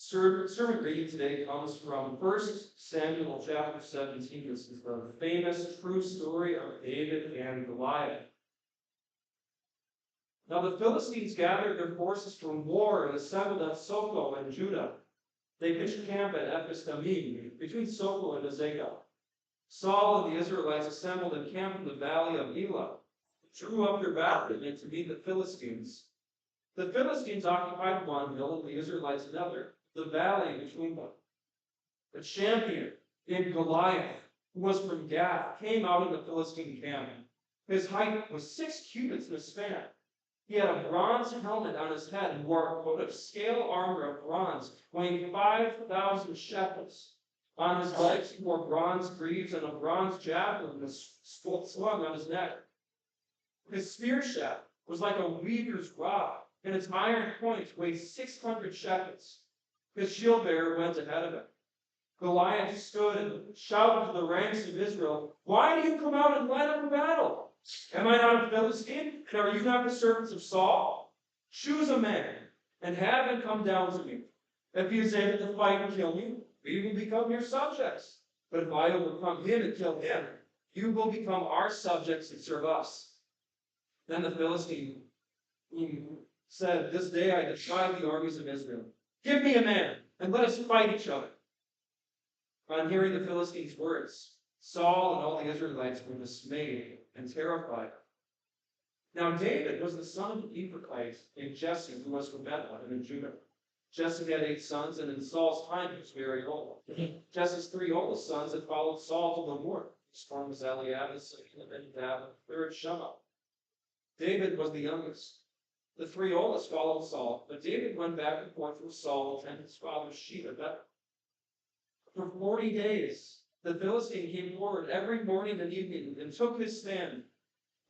Sermon reading today comes from 1 Samuel chapter 17. This is the famous true story of David and Goliath. Now the Philistines gathered their forces for war and assembled at Soko in Judah. They pitched camp at Ephes-dammim, between Soko and Azekah. Saul and the Israelites assembled and camped in the valley of Elah, drew up their battlement to meet the Philistines. The Philistines occupied one hill and the Israelites another, the valley between them. The champion named Goliath, who was from Gath, came out of the Philistine camp. His height was 6 cubits in a span. He had a bronze helmet on his head and wore a coat of scale armor of bronze, weighing 5,000 shekels. On his legs he wore bronze greaves, and a bronze javelin was swung on his neck. His spear shaft was like a weaver's rod, and its iron point weighed 600 shekels. His shield bearer went ahead of him. Goliath stood and shouted to the ranks of Israel, "Why do you come out and line up a battle? Am I not a Philistine, and are you not the servants of Saul? Choose a man, and have him come down to me. If he is able to fight and kill me, we will become your subjects. But if I overcome him and kill him, you will become our subjects and serve us." Then the Philistine said, "This day I defy the armies of Israel. Give me a man, and let us fight each other." On hearing the Philistines' words, Saul and all the Israelites were dismayed and terrified. Now David was the son of an Ephrathite named Jesse, who was from Bethlehem in Judah. Jesse had 8 sons, and in Saul's time he was very old. Jesse's 3 oldest sons had followed Saul to the north. His one was Eliab, the second Abinadab, the third Shammah. David was the youngest. The 3 oldest followed Saul, but David went back and forth from Saul to tend his father's sheep at Bethlehem. For 40 days, the Philistine came forward every morning and evening and took his stand.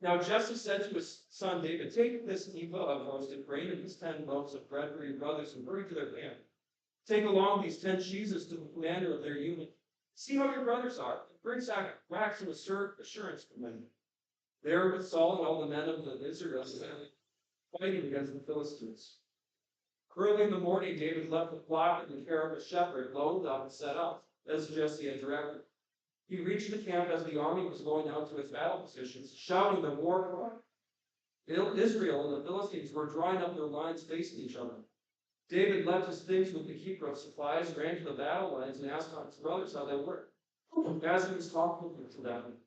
Now Jesse said to his son David, "Take this ephah of roasted grain and these 10 loaves of bread for your brothers and hurry to their camp. Take along these 10 cheeses to the commander of their unit. See how your brothers are, and bring back wax and assurance from them." There with Saul and all the men of Israel fighting against the Philistines. Early in the morning, David left the flock in the care of a shepherd, loaded up and set out, as Jesse had directed. He reached the camp as the army was going out to its battle positions, shouting the war cry. Israel and the Philistines were drawing up their lines facing each other. David left his things with the keeper of supplies, ran to the battle lines, and asked his brothers how they were. As he was talking to them,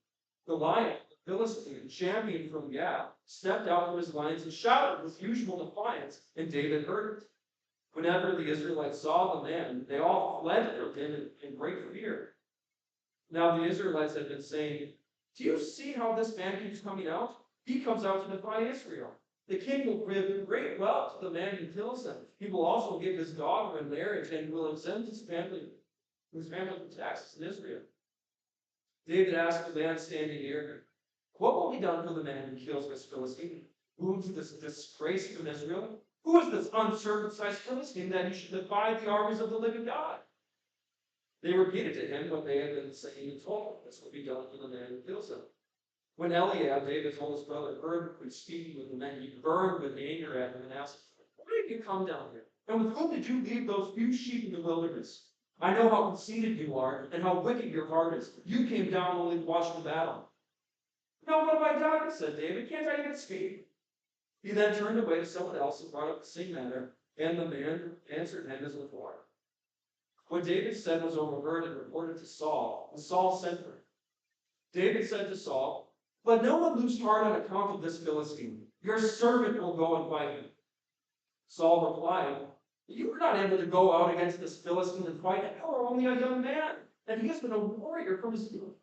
Goliath, the Philistine, champion from Gath, stepped out from his lines and shouted with usual defiance, and David heard it. Whenever the Israelites saw the man, they all fled from him in great fear. Now the Israelites had been saying, "Do you see how this man keeps coming out? He comes out to defy Israel. The king will give great wealth to the man who kills him. He will also give his daughter in marriage and will exempt his family from taxes in Israel." David asked the man standing near, "What will be done for the man who kills this Philistine? Who is this disgrace from Israel? Who is this uncircumcised Philistine that he should defy the armies of the living God?" They repeated to him what they had been saying and told him, "This will be done for the man who kills him." When Eliab, David's oldest brother, heard him speaking with the men, he burned with anger at him and asked, "Why did you come down here? And with whom did you leave those few sheep in the wilderness? I know how conceited you are and how wicked your heart is. You came down only to watch the battle." "No, what have I done?" said David. "Can't I even speak?" He then turned away to someone else and brought up the same matter, and the man answered him as before. What David said was overheard and reported to Saul, and Saul sent for him. David said to Saul, "Let no one lose heart on account of this Philistine. Your servant will go and fight him." Saul replied, "You are not able to go out against this Philistine and fight him. You are only a young man, and he has been a warrior from his youth."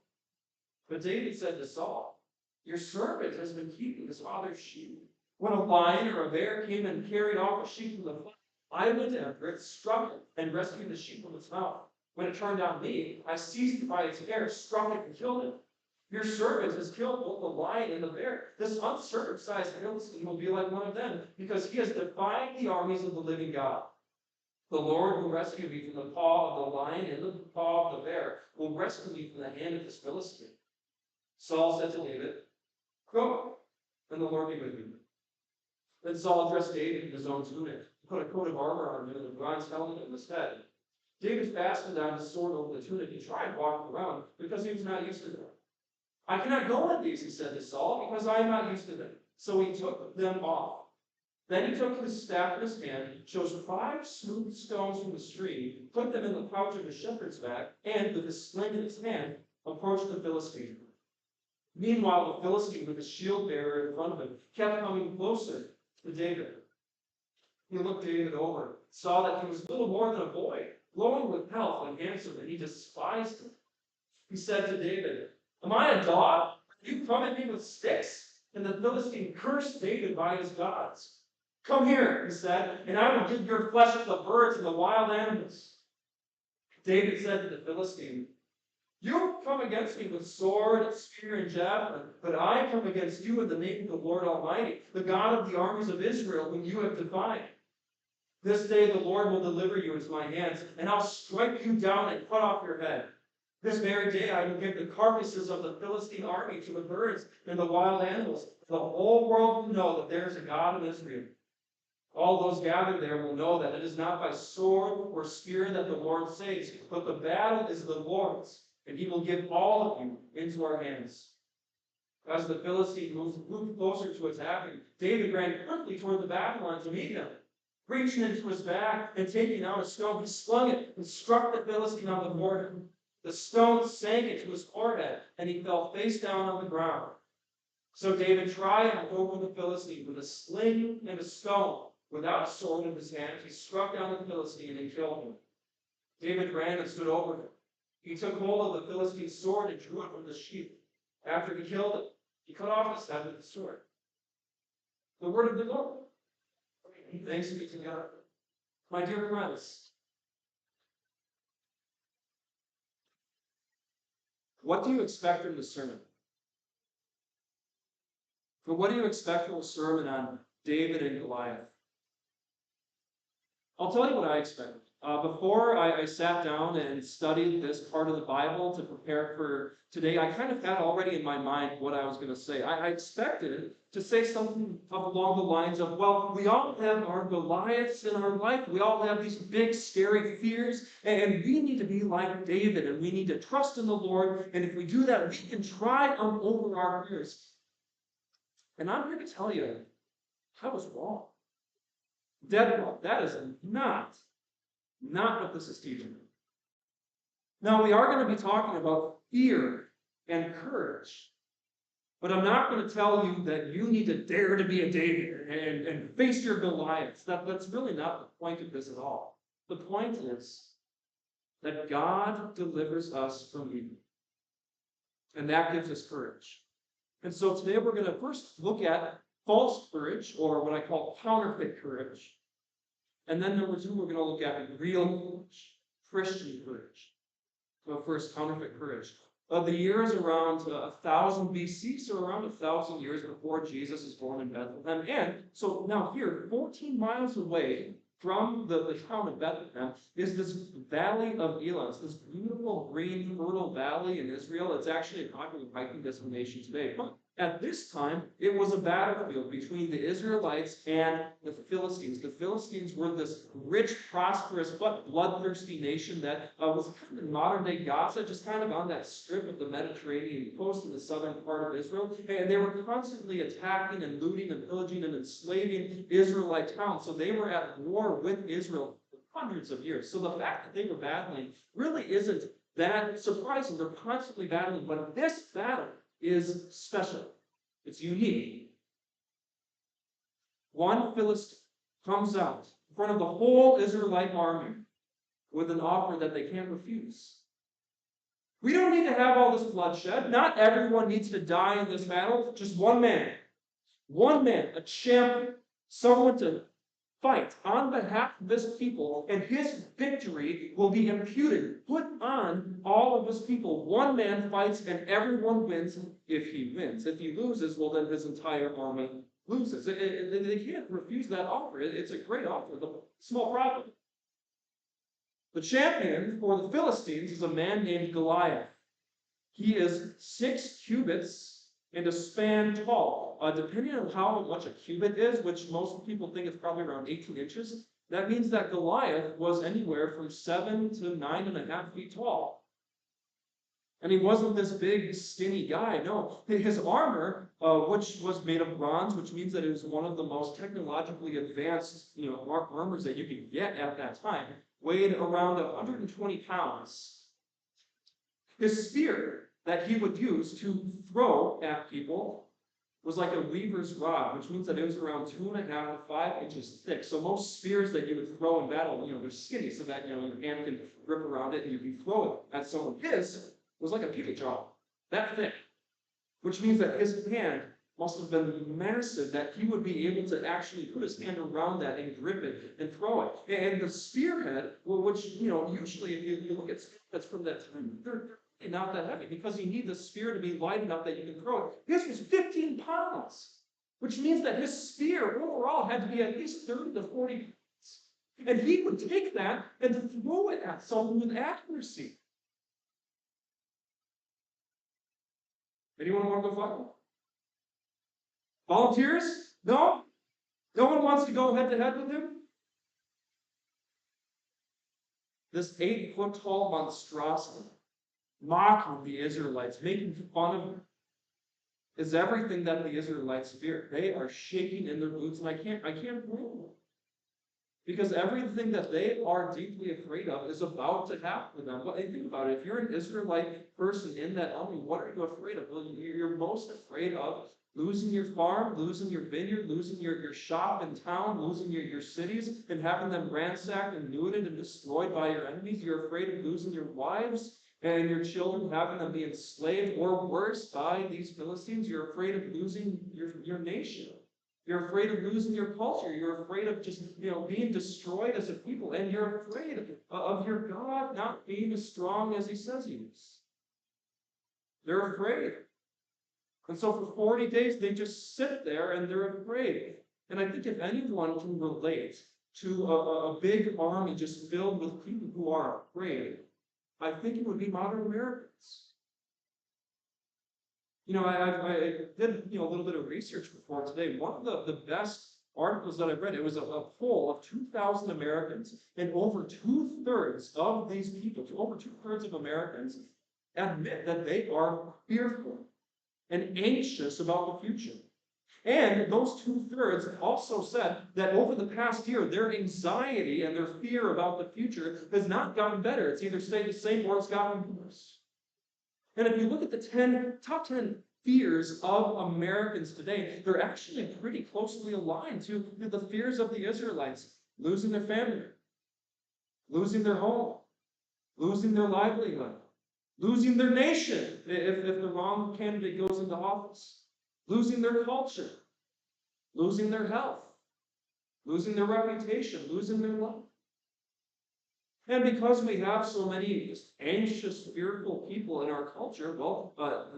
But David said to Saul, "Your servant has been keeping his father's sheep. When a lion or a bear came and carried off a sheep from the flock, I went after it, struck it, and rescued the sheep from its mouth. When it turned on me, I seized it by its hair, struck it, and killed it. Your servant has killed both the lion and the bear. This uncircumcised Philistine will be like one of them, because he has defied the armies of the living God. The Lord who rescued me from the paw of the lion and the paw of the bear will rescue me from the hand of this Philistine." Saul said to David, "Go, and the Lord be with you." Then Saul dressed David in his own tunic, put a coat of armor on him and a bronze helmet on his head. David fastened on his sword over the tunic and tried walking around because he was not used to them. I cannot go in these, he said to Saul, because I am not used to them. So he took them off. Then he took his staff in his hand, chose 5 smooth stones from the stream, put them in the pouch of his shepherd's bag, and with his sling in his hand, approached the Philistine. Meanwhile, the Philistine, with his shield bearer in front of him, kept coming closer to David. He looked David over, saw that he was little more than a boy, glowing with health and handsome, and he despised him. He said to David, "Am I a dog? You come at me with sticks?" And the Philistine cursed David by his gods. "Come here," he said, "and I will give your flesh to the birds and the wild animals." David said to the Philistine, "You come against me with sword and spear and javelin, but I come against you in the name of the Lord Almighty, the God of the armies of Israel, whom you have defied. This day the Lord will deliver you into my hands, and I'll strike you down and cut off your head. This very day I will give the carcasses of the Philistine army to the birds and the wild animals. The whole world will know that there is a God in Israel. All those gathered there will know that it is not by sword or spear that the Lord saves, but the battle is the Lord's, and he will give all of you into our hands." As the Philistine moved closer to attack him, David ran quickly toward the battle line to meet him. Reaching into his bag and taking out a stone, he slung it and struck the Philistine on the forehead. The stone sank into his forehead, and he fell face down on the ground. So David triumphed over the Philistine with a sling and a stone. Without a sword in his hand, he struck down the Philistine and killed him. David ran and stood over him. He took hold of the Philistine's sword and drew it from the sheath. After he killed it, he cut off his head with the sword. The word of the Lord. Thanks be to God. My dear friends, what do you expect from the sermon? But what do you expect from a sermon on David and Goliath? I'll tell you what I expected. Before I sat down and studied this part of the Bible to prepare for today, I kind of had already in my mind what I was going to say. I expected to say something along the lines of, well, we all have our Goliaths in our life. We all have these big, scary fears, and we need to be like David, and we need to trust in the Lord, and if we do that, we can triumph over our fears. And I'm here to tell you, I was wrong. Dead wrong. That is not what this is teaching. Now, we are going to be talking about fear and courage. But I'm not going to tell you that you need to dare to be a David and face your Goliaths. That's really not the point of this at all. The point is that God delivers us from evil. And that gives us courage. And so today we're going to first look at false courage, or what I call counterfeit courage. And then number 2, we're going to look at real courage, Christian courage. So first, counterfeit courage. The year is around 1000 BC, so around 1,000 years before Jesus is born in Bethlehem. And so now here, 14 miles away from the town of Bethlehem, is this valley of Elah. It's this beautiful green, fertile valley in Israel. It's actually a popular hiking destination today. But at this time, it was a battlefield between the Israelites and the Philistines. The Philistines were this rich, prosperous, but bloodthirsty nation that was kind of modern-day Gaza, just kind of on that strip of the Mediterranean coast in the southern part of Israel. And they were constantly attacking and looting and pillaging and enslaving Israelite towns. So they were at war with Israel for hundreds of years. So the fact that they were battling really isn't that surprising. They're constantly battling, but this battle is special. It's unique. One Philistine comes out in front of the whole Israelite army with an offer that they can't refuse. We don't need to have all this bloodshed. Not everyone needs to die in this battle. Just one man, a champion, someone to fight on behalf of his people, and his victory will be imputed, put on all of his people. One man fights and everyone wins if he wins. If he loses, well, then his entire army loses. They can't refuse that offer. It's a great offer. The small problem. The champion for the Philistines is a man named Goliath. He is 6 cubits and a span tall. Depending on how much a cubit is, which most people think is probably around 18 inches, That means that Goliath was anywhere from 7 to 9.5 feet tall. And he wasn't this big, skinny guy. No, his armor, which was made of bronze, which means that it was one of the most technologically advanced, armors that you could get at that time, weighed around 120 pounds. His spear that he would use to throw at people was like a weaver's rod, which means that it was around 2.5 to 5 inches thick. So most spears that you would throw in battle, they're skinny, so that your hand can grip around it and you can throw it at someone. His was like a peepee jaw, that thick, which means that his hand must have been massive, that he would be able to actually put his hand around that and grip it and throw it. And the spearhead, which, usually if you look at spearheads from that time, they're not that heavy because you need the spear to be light enough that you can throw it. His was 15 pounds, which means that his spear overall had to be at least 30 to 40 pounds. And he would take that and throw it at someone with accuracy. Anyone want to go fight? Volunteers? No? No one wants to go head to head with him? This 8-foot-tall monstrosity, mocking the Israelites, making fun of them, is everything that the Israelites fear. They are shaking in their boots, and I can't blame them. Because everything that they are deeply afraid of is about to happen to them. But think about it. If you're an Israelite person in that army, what are you afraid of? Well, you're most afraid of losing your farm, losing your vineyard, losing your shop in town, losing your cities, and having them ransacked and looted and destroyed by your enemies. You're afraid of losing your wives and your children, having them be enslaved, or worse, by these Philistines. You're afraid of losing your nation. You're afraid of losing your culture. You're afraid of just, being destroyed as a people. And you're afraid of your God not being as strong as he says he is. They're afraid. And so for 40 days, they just sit there and they're afraid. And I think if anyone can relate to a big army just filled with people who are afraid, I think it would be modern Americans. I did a little bit of research before today. One of the best articles that I read, it was a poll of 2,000 Americans, and over 2/3 of these people, over 2/3 of Americans, admit that they are fearful and anxious about the future. And those 2/3 also said that over the past year, their anxiety and their fear about the future has not gotten better. It's either stayed the same or it's gotten worse. And if you look at the top 10 fears of Americans today, they're actually pretty closely aligned to the fears of the Israelites. Losing their family, losing their home, losing their livelihood, losing their nation if the wrong candidate goes into office, losing their culture, losing their health, losing their reputation, losing their life. And because we have so many just anxious, fearful people in our culture,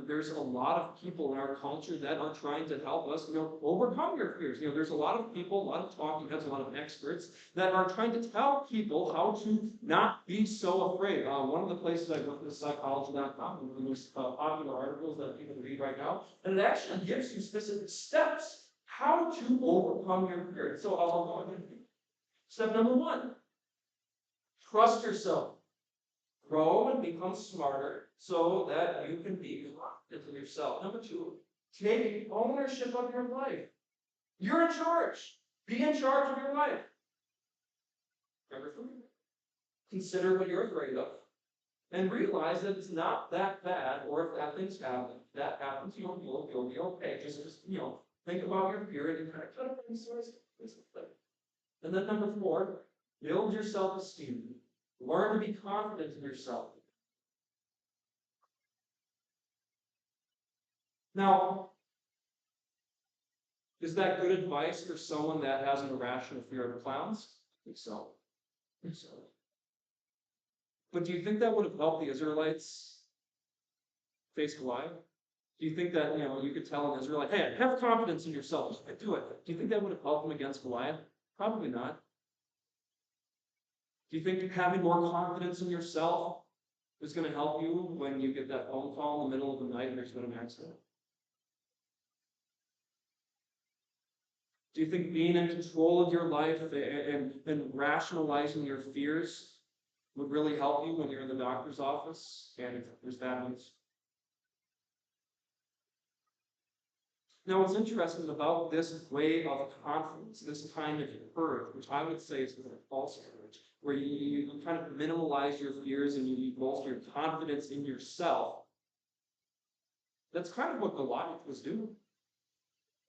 there's a lot of people in our culture that are trying to help us, overcome your fears. There's a lot of people, a lot of talking heads, a lot of experts that are trying to tell people how to not be so afraid. One of the places I went is psychology.com, one of the most popular articles that people read right now, and it actually gives you specific steps how to overcome your fear. So I'll go ahead and do. Step number 1. Trust yourself. Grow and become smarter so that you can be confident in yourself. Number 2, take ownership of your life. You're in charge. Be in charge of your life. Number 3, consider what you're afraid of and realize that it's not that bad, or if that thing's happen, that happens, you'll be okay. Just think about your fear and kind of cut up any source. And then number 4, build your self-esteem. Learn to be confident in yourself. Now, is that good advice for someone that has an irrational fear of clowns? I think so. But do you think that would have helped the Israelites face Goliath? Do you think that, you could tell an Israelite, hey, have confidence in yourself, do it. Do you think that would have helped them against Goliath? Probably not. Do you think having more confidence in yourself is going to help you when you get that phone call in the middle of the night and there's been an accident? Do you think being in control of your life and rationalizing your fears would really help you when you're in the doctor's office and if there's bad news? Now, what's interesting about this way of confidence, this kind of courage, which I would say is false courage, where you kind of minimalize your fears and you bolster your confidence in yourself, that's kind of what Goliath was doing.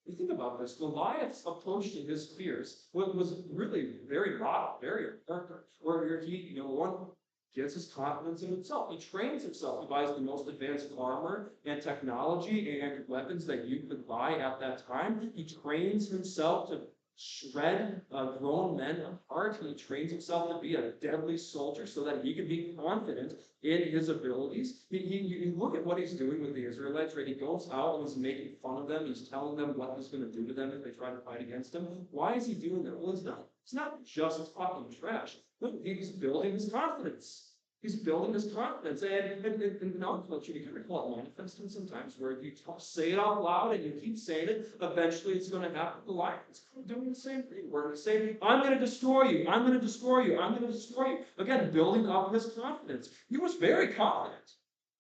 You think about this. Goliath's approach to his fears was really very modest, very character, where he, one gets his confidence in himself. He trains himself. He buys the most advanced armor and technology and weapons that you could buy at that time. He trains himself to shred grown men apart. He trains himself to be a deadly soldier so that he can be confident in his abilities. You look at what he's doing with the Israelites, right? He goes out and he's making fun of them. He's telling them what he's going to do to them if they try to fight against him. Why is he doing that? Well, it's not just talking trash. Look, he's building his confidence. He's building his confidence. And in our culture, you can call it manifesting sometimes, where if you say it out loud and you keep saying it, eventually it's going to happen to life. It's doing the same thing. Where we say, I'm going to destroy you. I'm going to destroy you. I'm going to destroy you. Again, building up his confidence. He was very confident.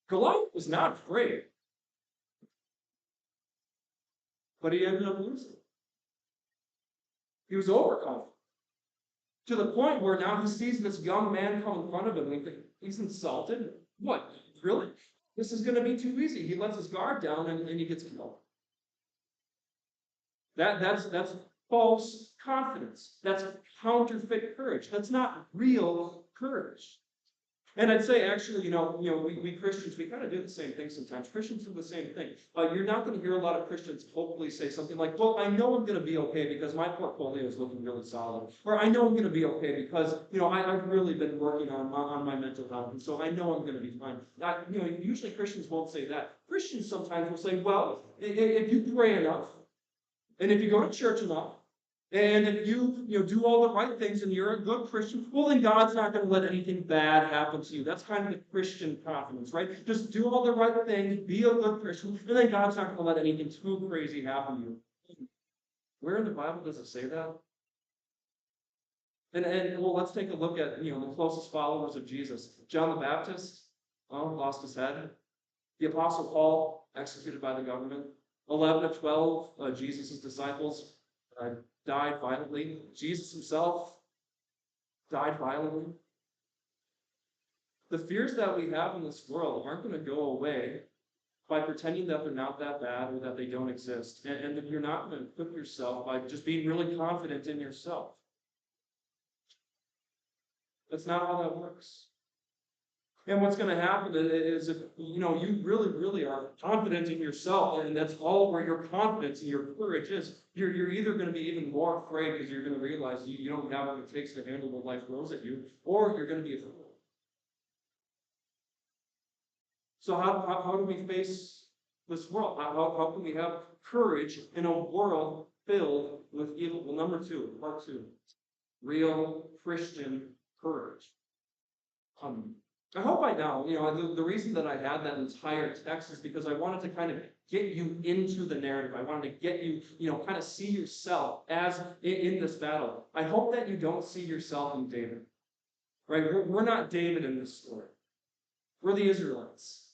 Goliath was not afraid. But he ended up losing. He was overconfident. To the point where now he sees this young man come in front of him and he's insulted. What? Really? This is going to be too easy. He lets his guard down and he gets killed. That's false confidence. That's counterfeit courage. That's not real courage. And I'd say, actually, we Christians, we kind of do the same thing sometimes. Christians do the same thing. You're not going to hear a lot of Christians hopefully say something like, well, I know I'm going to be okay because my portfolio is looking really solid. Or I know I'm going to be okay because, I've really been working on my mental health. And so I know I'm going to be fine. Usually Christians won't say that. Christians sometimes will say, well, if you pray enough, and if you go to church enough, and if you do all the right things and you're a good Christian, well, then God's not going to let anything bad happen to you. That's kind of the Christian confidence, right? Just do all the right things, be a good Christian, and then God's not going to let anything too crazy happen to you. Where in the Bible does it say that? And well, let's take a look at the closest followers of Jesus. John the Baptist, lost his head. The Apostle Paul, executed by the government. 11 of 12, Jesus' disciples, died violently. Jesus himself died violently. The fears that we have in this world aren't going to go away by pretending that they're not that bad or that they don't exist. And that you're not going to equip yourself by just being really confident in yourself. That's not how that works. And what's going to happen is if you really, really are confident in yourself, and that's all where your confidence and your courage is, you're either going to be even more afraid because you're going to realize you don't have what it takes to handle what life throws at you, or you're going to be afraid. So how do we face this world? How can we have courage in a world filled with evil? Well, number 2, part 2, real Christian courage. I hope by now, the reason that I had that entire text is because I wanted to kind of get you into the narrative. I wanted to get you, kind of see yourself as in this battle. I hope that you don't see yourself in David, right? We're not David in this story. We're the Israelites.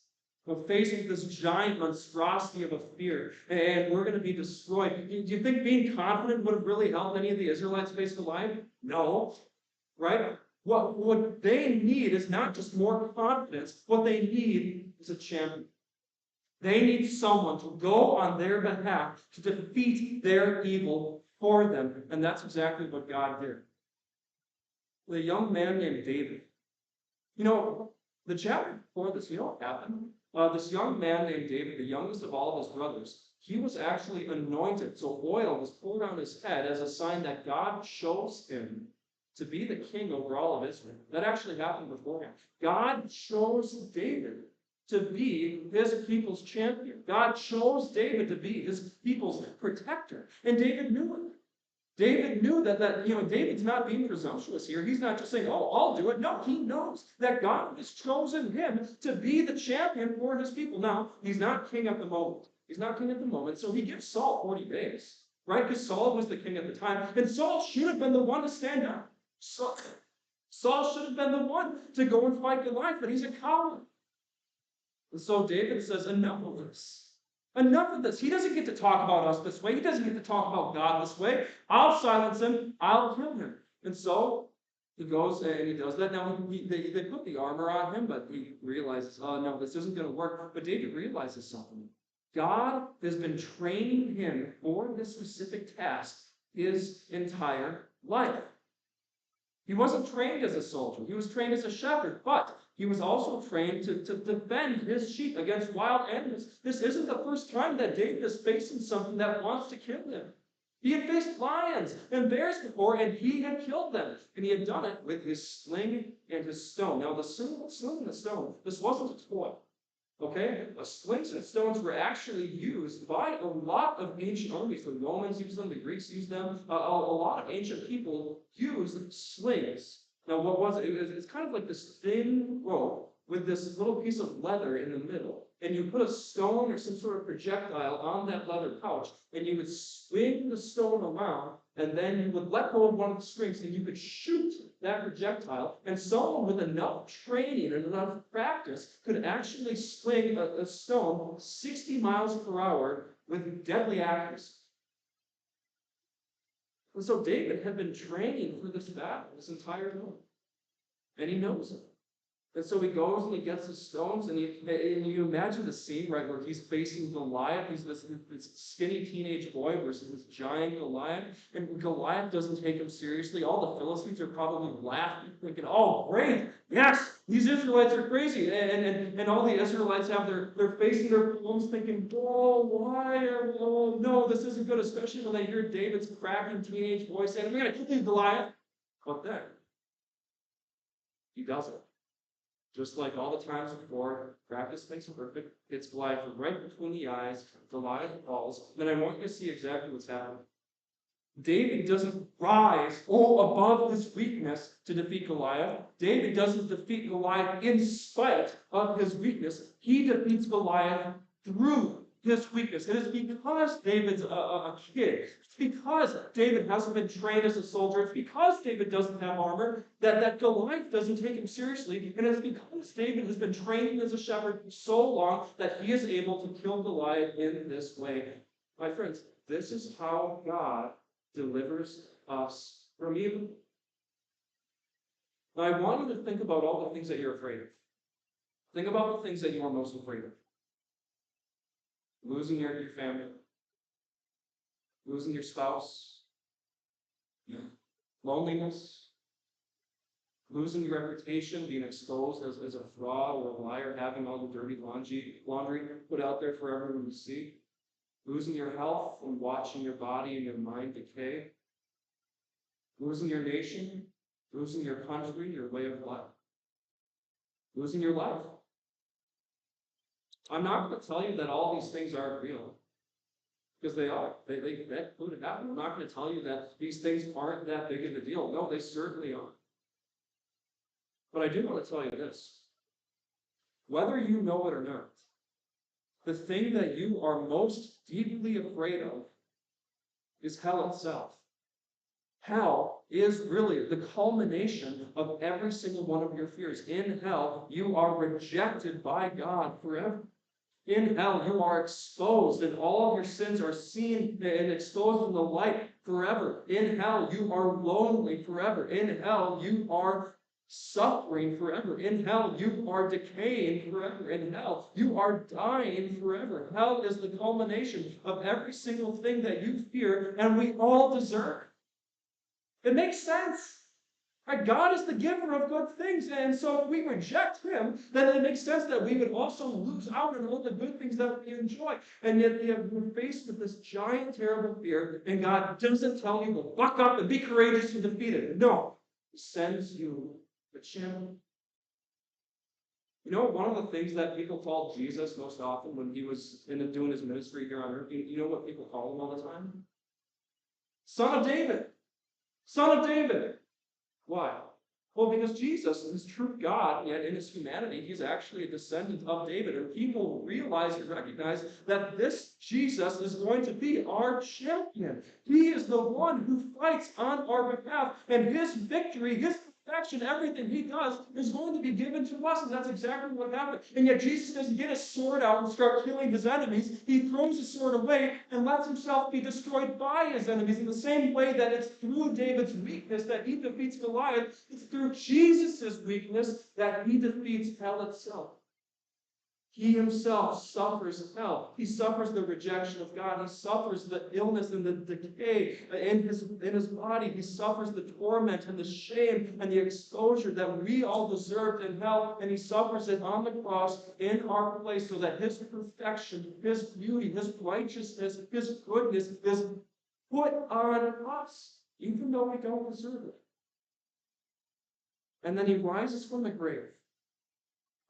We're facing this giant monstrosity of a fear, and we're going to be destroyed. Do you think being confident would have really helped any of the Israelites face Goliath? No, right? What they need is not just more confidence. What they need is a champion. They need someone to go on their behalf to defeat their evil for them. And that's exactly what God did. The young man named David. The chapter before this, what happened? This young man named David, the youngest of all of his brothers, he was actually anointed. So oil was poured on his head as a sign that God chose him to be the king over all of Israel. That actually happened beforehand. God chose David to be his people's champion. God chose David to be his people's protector. And David knew it. David knew that David's not being presumptuous here. He's not just saying, I'll do it. No, he knows that God has chosen him to be the champion for his people. Now, he's not king at the moment. So he gives Saul 40 days. right? Because Saul was the king at the time, and Saul should have been the one to stand up. Saul should have been the one to go and fight Goliath, but he's a coward. And so David says, enough of this. Enough of this. He doesn't get to talk about us this way. He doesn't get to talk about God this way. I'll silence him. I'll kill him. And so he goes and he does that. Now, they put the armor on him, but he realizes, oh, no, this isn't going to work. But David realizes something. God has been training him for this specific task his entire life. He wasn't trained as a soldier. He was trained as a shepherd, but he was also trained to defend his sheep against wild animals. This isn't the first time that David is facing something that wants to kill him. He had faced lions and bears before, and he had killed them. And he had done it with his sling and his stone. Now, the sling and the stone, this wasn't a toy. Okay? Slings and stones were actually used by a lot of ancient armies. The Romans used them, the Greeks used them. A lot of ancient people used slings. Now, what was it? It's kind of like this thin rope with this little piece of leather in the middle. And you put a stone or some sort of projectile on that leather pouch, and you would swing the stone around, and then you would let go of one of the strings, and you could shoot that projectile. And someone with enough training and enough practice could actually sling a stone 60 miles per hour with deadly accuracy. And so David had been training for this battle this entire time. And he knows it. And so he goes and he gets the stones, and you imagine the scene, right, where he's facing Goliath. He's this skinny teenage boy versus this giant Goliath, and Goliath doesn't take him seriously. All the Philistines are probably laughing, thinking, oh, great, yes, these Israelites are crazy. And all the Israelites have they're facing their palms thinking, oh, no, this isn't good, especially when they hear David's cracking teenage voice saying, I'm going to kill you, Goliath. But then, he doesn't. Just like all the times before, practice makes perfect. Hits Goliath right between the eyes. Goliath falls. Then I want you to see exactly what's happening. David doesn't rise above his weakness to defeat Goliath. David doesn't defeat Goliath in spite of his weakness. He defeats Goliath through his weakness. It is because David's a kid. It's because David hasn't been trained as a soldier. It's because David doesn't have armor that Goliath doesn't take him seriously. And it's because David has been training as a shepherd for so long that he is able to kill Goliath in this way. My friends, this is how God delivers us from evil. Now, I want you to think about all the things that you're afraid of. Think about the things that you are most afraid of. Losing your family, losing your spouse, loneliness, losing your reputation, being exposed as a fraud or a liar, having all the dirty laundry put out there for everyone to see, losing your health and watching your body and your mind decay, losing your nation, losing your country, your way of life, losing your life. I'm not going to tell you that all these things aren't real, because they are. They could happen. I'm not going to tell you that these things aren't that big of a deal. No, they certainly are. But I do want to tell you this. Whether you know it or not, the thing that you are most deeply afraid of is hell itself. Hell is really the culmination of every single one of your fears. In hell, you are rejected by God forever. In hell, you are exposed, and all of your sins are seen and exposed in the light forever. In hell, you are lonely forever. In hell, you are suffering forever. In hell, you are decaying forever. In hell, you are dying forever. Hell is the culmination of every single thing that you fear, and we all deserve. It makes sense. Right? God is the giver of good things, and so if we reject him, then it makes sense that we would also lose out on all the good things that we enjoy. And yet we're faced with this giant, terrible fear, and God doesn't tell you to buck up and be courageous and defeat it. No. He sends you a champion. You know, one of the things that people called Jesus most often when he was doing his ministry here on earth, you know what people call him all the time? Son of David. Son of David. Why? Well, because Jesus is true God, yet in his humanity, he's actually a descendant of David. And people realize and recognize that this Jesus is going to be our champion. He is the one who fights on our behalf. And his victory, his perfection, everything he does is going to be given to us. And that's exactly what happened. And yet Jesus doesn't get his sword out and start killing his enemies. He throws his sword away and lets himself be destroyed by his enemies in the same way that it's through David's weakness that he defeats Goliath. It's through Jesus' weakness that he defeats hell itself. He himself suffers hell. He suffers the rejection of God. He suffers the illness and the decay in his body. He suffers the torment and the shame and the exposure that we all deserved in hell. And he suffers it on the cross in our place so that his perfection, his beauty, his righteousness, his goodness is put on us, even though we don't deserve it. And then he rises from the grave,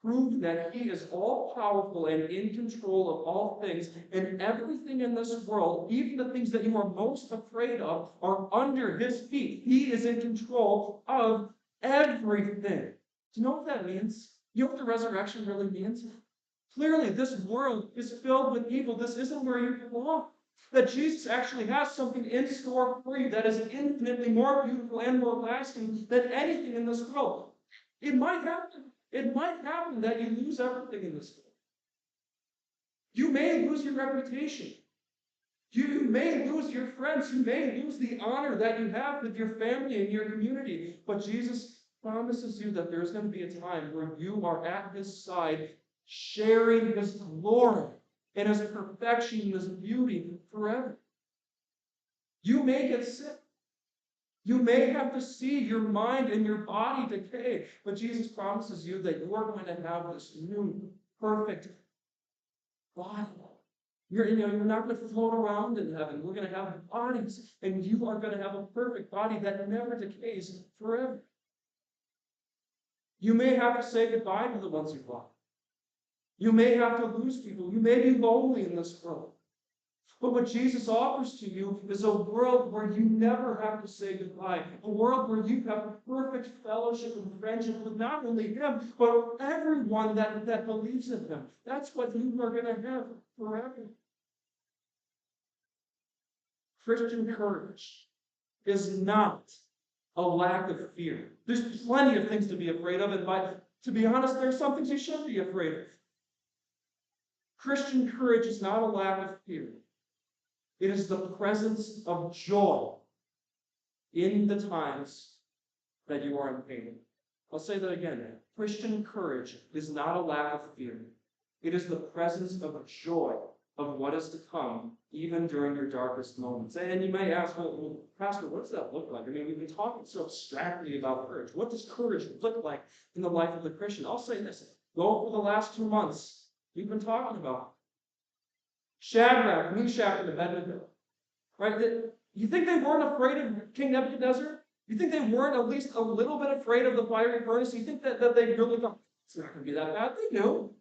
proving that he is all-powerful and in control of all things, and everything in this world, even the things that you are most afraid of, are under his feet. He is in control of everything. Do you know what that means? You know what the resurrection really means? Clearly, this world is filled with evil. This isn't where you belong. That Jesus actually has something in store for you that is infinitely more beautiful and more lasting than anything in this world. It might happen. It might happen that you lose everything in this world. You may lose your reputation. You may lose your friends. You may lose the honor that you have with your family and your community. But Jesus promises you that there's going to be a time where you are at his side, sharing his glory and his perfection and his beauty forever. You may get sick. You may have to see your mind and your body decay, but Jesus promises you that you are going to have this new, perfect body. You're not going to float around in heaven. We're going to have bodies, and you are going to have a perfect body that never decays forever. You may have to say goodbye to the ones you love. You may have to lose people. You may be lonely in this world. But what Jesus offers to you is a world where you never have to say goodbye. A world where you have perfect fellowship and friendship with not only him, but everyone that believes in him. That's what you are going to have forever. Christian courage is not a lack of fear. There's plenty of things to be afraid of, and to be honest, there's some things you should be afraid of. Christian courage is not a lack of fear. It is the presence of joy in the times that you are in pain. I'll say that again. Christian courage is not a lack of fear. It is the presence of joy of what is to come, even during your darkest moments. And you may ask, well, Pastor, what does that look like? I mean, we've been talking so abstractly about courage. What does courage look like in the life of the Christian? I'll say this. Go for the last 2 months. We've been talking about Shadrach, Meshach, and Abednego. Right? You think they weren't afraid of King Nebuchadnezzar? You think they weren't at least a little bit afraid of the fiery furnace? You think that they really thought, it's not going to be that bad? They knew.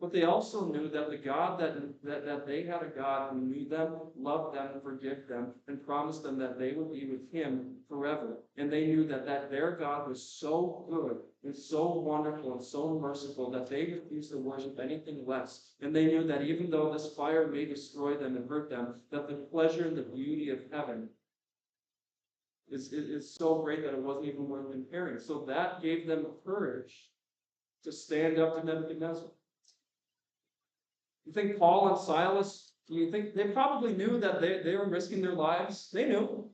But they also knew that the God that they had a God who knew them, loved them, and forgave them, and promised them that they would be with him forever. And they knew that their God was so good and so wonderful and so merciful that they refused to worship anything less. And they knew that even though this fire may destroy them and hurt them, that the pleasure and the beauty of heaven is so great that it wasn't even worth comparing. So that gave them courage to stand up to Nebuchadnezzar. You think Paul and Silas, you think they probably knew that they were risking their lives? They knew.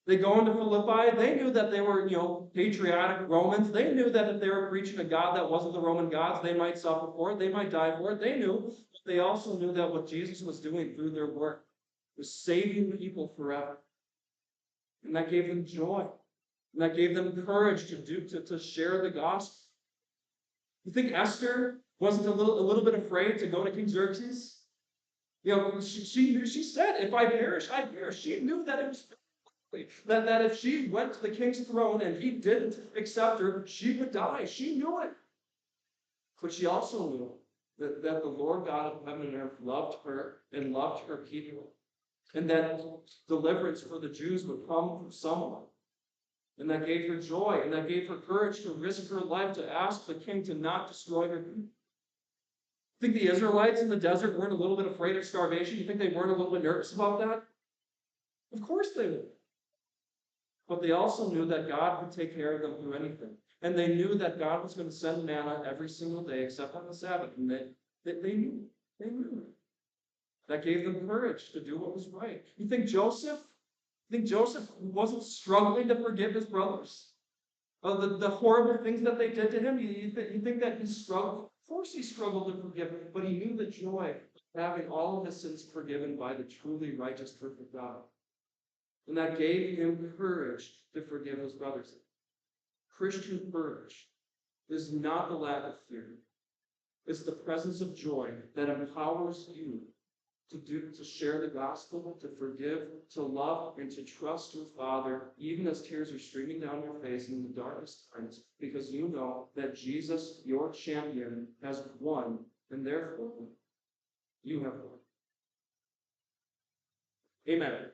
They go into Philippi, they knew that they were, patriotic Romans. They knew that if they were preaching a God that wasn't the Roman gods, they might suffer for it, they might die for it. They knew. But they also knew that what Jesus was doing through their work was saving people forever. And that gave them joy. And that gave them courage to share the gospel. You think Esther wasn't a little bit afraid to go to King Xerxes? She said, if I perish, I perish. She knew that it was that if she went to the king's throne and he didn't accept her, she would die. She knew it. But she also knew that the Lord God of heaven and earth loved her and loved her people. And that deliverance for the Jews would come from someone And that gave her joy, and that gave her courage to risk her life to ask the king to not destroy her. Think the Israelites in the desert weren't a little bit afraid of starvation? You think they weren't a little bit nervous about that? Of course they were. But they also knew that God would take care of them through anything. And they knew that God was going to send manna every single day except on the Sabbath. And they knew. They knew. That gave them courage to do what was right. You think Joseph wasn't struggling to forgive his brothers? The horrible things that they did to him? You think that he struggled? Of course he struggled to forgive, but he knew the joy of having all of his sins forgiven by the truly righteous, perfect God. And that gave him courage to forgive his brothers. Christian courage is not the lack of fear. It's the presence of joy that empowers you to share the gospel, to forgive, to love, and to trust your Father, even as tears are streaming down your face in the darkest times, because you know that Jesus, your champion, has won, and therefore you have won. Amen.